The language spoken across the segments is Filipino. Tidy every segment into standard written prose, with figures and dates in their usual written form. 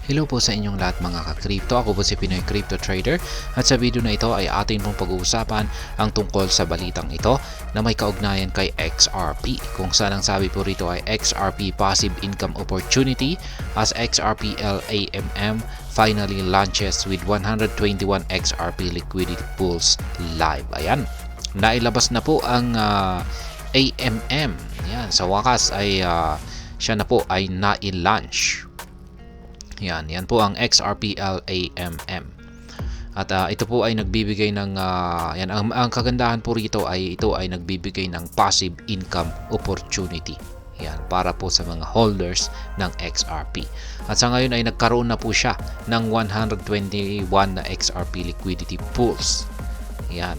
Hello po sa inyong lahat mga ka-crypto. Ako po si Pinoy Crypto Trader at sa video na ito ay atin pong pag-uusapan ang tungkol sa balitang ito na may kaugnayan kay XRP. Kung saan ang sabi po rito ay XRP Passive Income Opportunity as XRP LAMM finally launches with 121 XRP liquidity pools live. Ayan, nailabas na po ang AMM. Yan, sa wakas ay siya na po ay na-launch. Yan po ang XRP-LAMM. At ito po ay nagbibigay ng ang kagandahan po rito ay ito ay nagbibigay ng passive income opportunity. Yan, para po sa mga holders ng XRP. At sa ngayon ay nagkaroon na po siya ng 121 na XRP liquidity pools. Yan.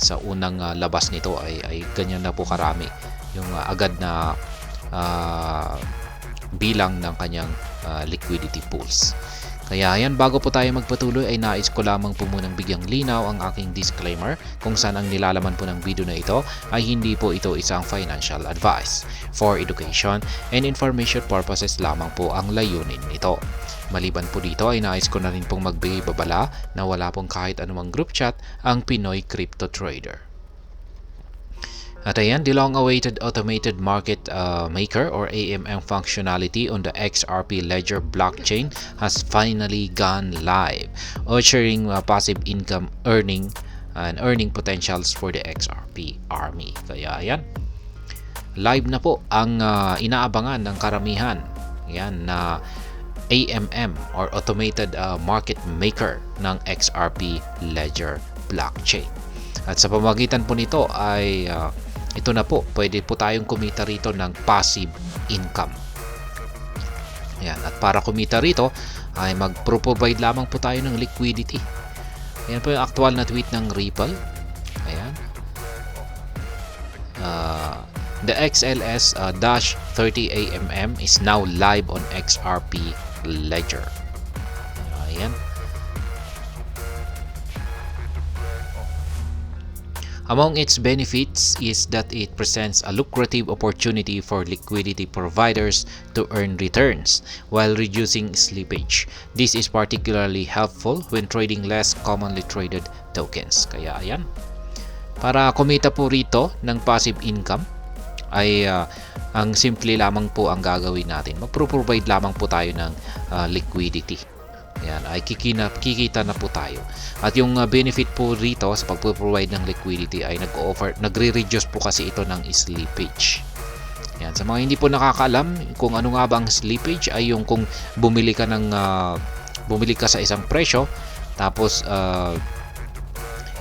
Sa unang labas nito ay ganyan na po karami yung agad na bilang ng kanyang liquidity pools. Kaya yan, bago po tayo magpatuloy ay nais ko lamang po munang bigyang linaw ang aking disclaimer kung saan ang nilalaman po ng video na ito ay hindi po ito isang financial advice. For education and information purposes lamang po ang layunin nito. Maliban po dito ay nais ko na rin pong magbigay babala na wala pong kahit anumang group chat ang Pinoy Crypto Trader. At ayan, the long-awaited automated market maker or AMM functionality on the XRP Ledger blockchain has finally gone live, ushering passive income earning potentials for the XRP army. Kaya ayan, live na po ang inaabangan ng karamihan. Yan na AMM or automated market maker ng XRP Ledger blockchain. At sa pamamagitan po nito ay ito na po, pwede po tayong kumita rito ng passive income. Ayan, at para kumita rito ay mag-provide lamang po tayo ng liquidity. Ayan po yung actual na tweet ng Ripple. Ayan. The XLS-30AMM is now live on XRP Ledger. Ayan. Among its benefits is that it presents a lucrative opportunity for liquidity providers to earn returns while reducing slippage. This is particularly helpful when trading less commonly traded tokens. Kaya ayan, para kumita po rito ng passive income ay ang simple lamang po ang gagawin natin. Mag-provide lamang po tayo ng liquidity. Ayan, ay kikita na po tayo. At yung benefit po rito sa pag-provide ng liquidity ay nagre-reduce po kasi ito ng slippage. Ayan, sa mga hindi po nakakaalam kung ano nga ba ang slippage ay yung kung bumili ka sa isang presyo tapos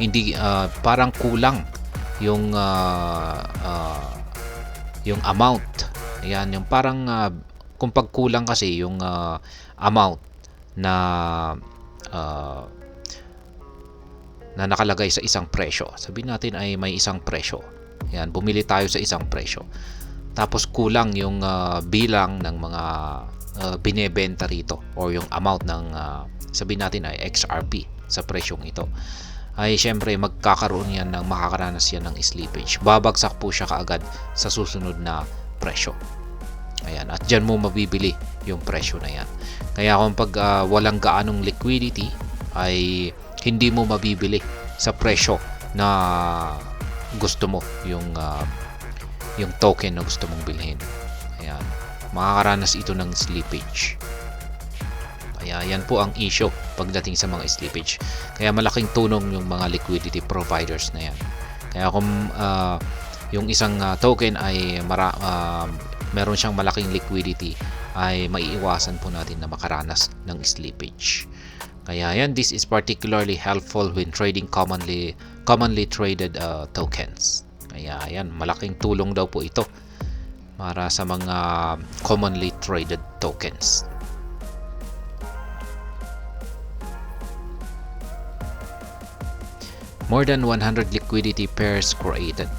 hindi parang kulang yung amount. Ayan, yung parang kung pagkulang kasi yung amount na nakalagay sa isang presyo. Sabihin natin ay may isang presyo. Yan, bumili tayo sa isang presyo. Tapos kulang yung bilang ng mga binebenta rito or yung amount ng sabihin natin ay XRP sa presyong ito. Ay syempre makakaranas yan ng slippage. Babagsak po siya kaagad sa susunod na presyo. Ayan, at dyan mo mabibili yung presyo na yan. Kaya kung pag walang gaanong liquidity ay hindi mo mabibili sa presyo na gusto mo yung token na gusto mong bilhin. Ayan, makakaranas ito ng slippage. Kaya yan po ang issue pagdating sa mga slippage. Kaya malaking tulong yung mga liquidity providers na yan. Kaya kung yung isang token ay meron siyang malaking liquidity ay maiiwasan po natin na makaranas ng slippage. Kaya yan, this is particularly helpful when trading commonly traded tokens. Kaya yan, malaking tulong daw po ito para sa mga commonly traded tokens. More than 100 liquidity pairs created.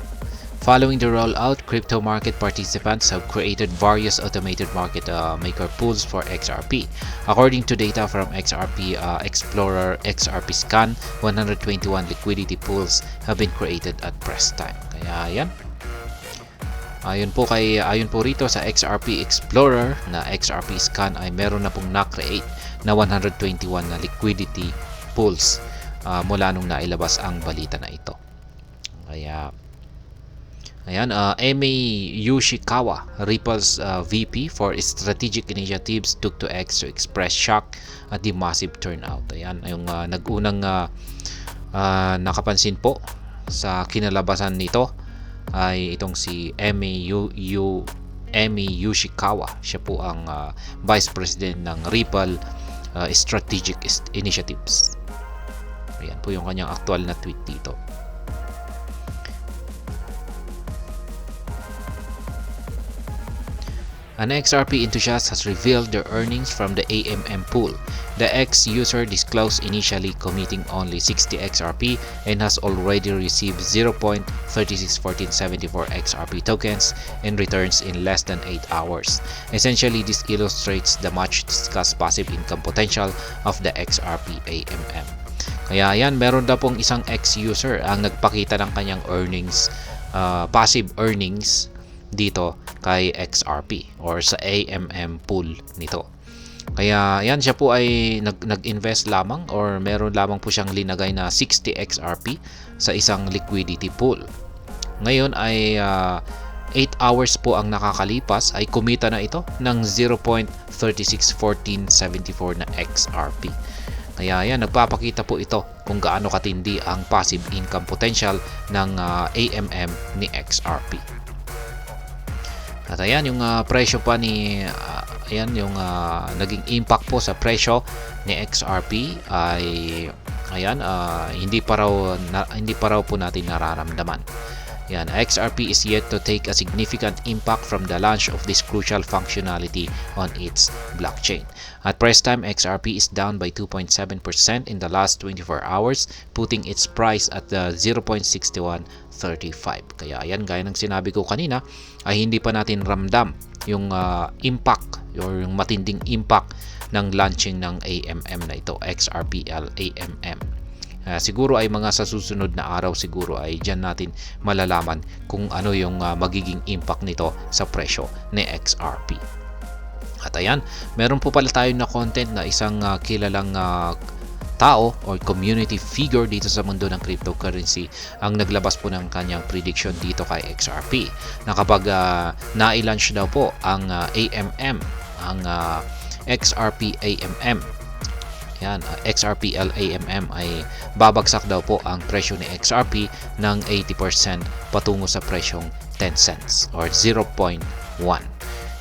Following the rollout, crypto market participants have created various automated market maker pools for XRP. According to data from XRP Explorer XRP Scan, 121 liquidity pools have been created at press time. Kaya yan, Ayon po rito sa XRP Explorer na XRP Scan ay meron na pong na-create na 121 na liquidity pools mula nung nailabas ang balita na ito. Kaya ayan, Emi Yoshikawa, Ripple's VP for Strategic Initiatives, took to X to express shock at the massive turnout. Ayan, yung nag-unang nakapansin po sa kinalabasan nito ay itong si Emi Yoshikawa. Siya po ang Vice President ng Ripple Strategic Initiatives. Ayan po yung kanyang actual na tweet dito. An XRP enthusiast has revealed their earnings from the AMM pool. The X user disclosed initially committing only 60 XRP and has already received 0.361474 XRP tokens in returns in less than 8 hours. Essentially, this illustrates the much discussed passive income potential of the XRP AMM. Kaya yan, meron daw pong isang X user ang nagpakita ng kanyang earnings, passive earnings dito kay XRP or sa AMM pool nito. Kaya yan, siya po ay nag-invest lamang or meron lamang po siyang linagay na 60 XRP sa isang liquidity pool. Ngayon ay 8 hours po ang nakakalipas ay kumita na ito ng 0.361474 na XRP. Kaya yan, nagpapakita po ito kung gaano katindi ang passive income potential ng AMM ni XRP. At ayan, yung presyo pa ni ayan, yung naging impact po sa presyo ni XRP ay ayan, hindi pa raw po natin nararamdaman. Yan, XRP is yet to take a significant impact from the launch of this crucial functionality on its blockchain. At press time, XRP is down by 2.7% in the last 24 hours, putting its price at 0.6135. Kaya ayan, gaya ng sinabi ko kanina, ay hindi pa natin ramdam yung impact or yung matinding impact ng launching ng AMM na ito, XRPL AMM. Siguro ay mga sa susunod na araw siguro ay dyan natin malalaman kung ano yung magiging impact nito sa presyo ni XRP. At ayan, meron po pala tayo na content na isang kilalang tao or community figure dito sa mundo ng cryptocurrency ang naglabas po ng kanyang prediction dito kay XRP na kapag na-launch daw po ang AMM, ang XRP AMM, yan, XRPL AMM, ay babagsak daw po ang presyo ni XRP ng 80% patungo sa presyong 10 cents or 0.1.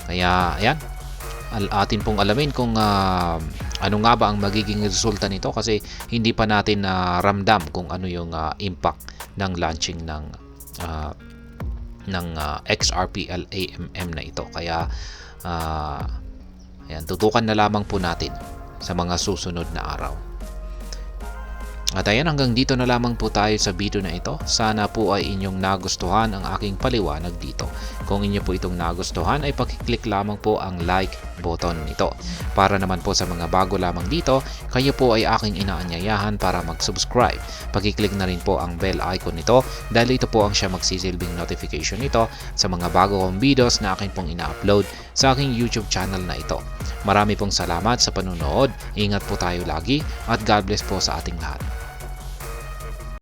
Kaya ayan, atin pong alamin kung ano nga ba ang magiging resulta nito kasi hindi pa natin ramdam kung ano yung impact ng launching ng XRPL AMM na ito. Kaya ayan, tutukan na lamang po natin sa mga susunod na araw. At ayan, hanggang dito na lamang po tayo sa video na ito. Sana po ay inyong nagustuhan ang aking paliwanag dito. Kung inyo po itong nagustuhan ay pakiclick lamang po ang like button nito. Para naman po sa mga bago lamang dito, kayo po ay aking inaanyayahan para mag-subscribe. Pakiclick na rin po ang bell icon nito dahil ito po ang siya magsisilbing notification nito sa mga bago kong videos na akin pong ina-upload sa aking YouTube channel na ito. Marami pong salamat sa panunood. Ingat po tayo lagi at God bless po sa ating lahat.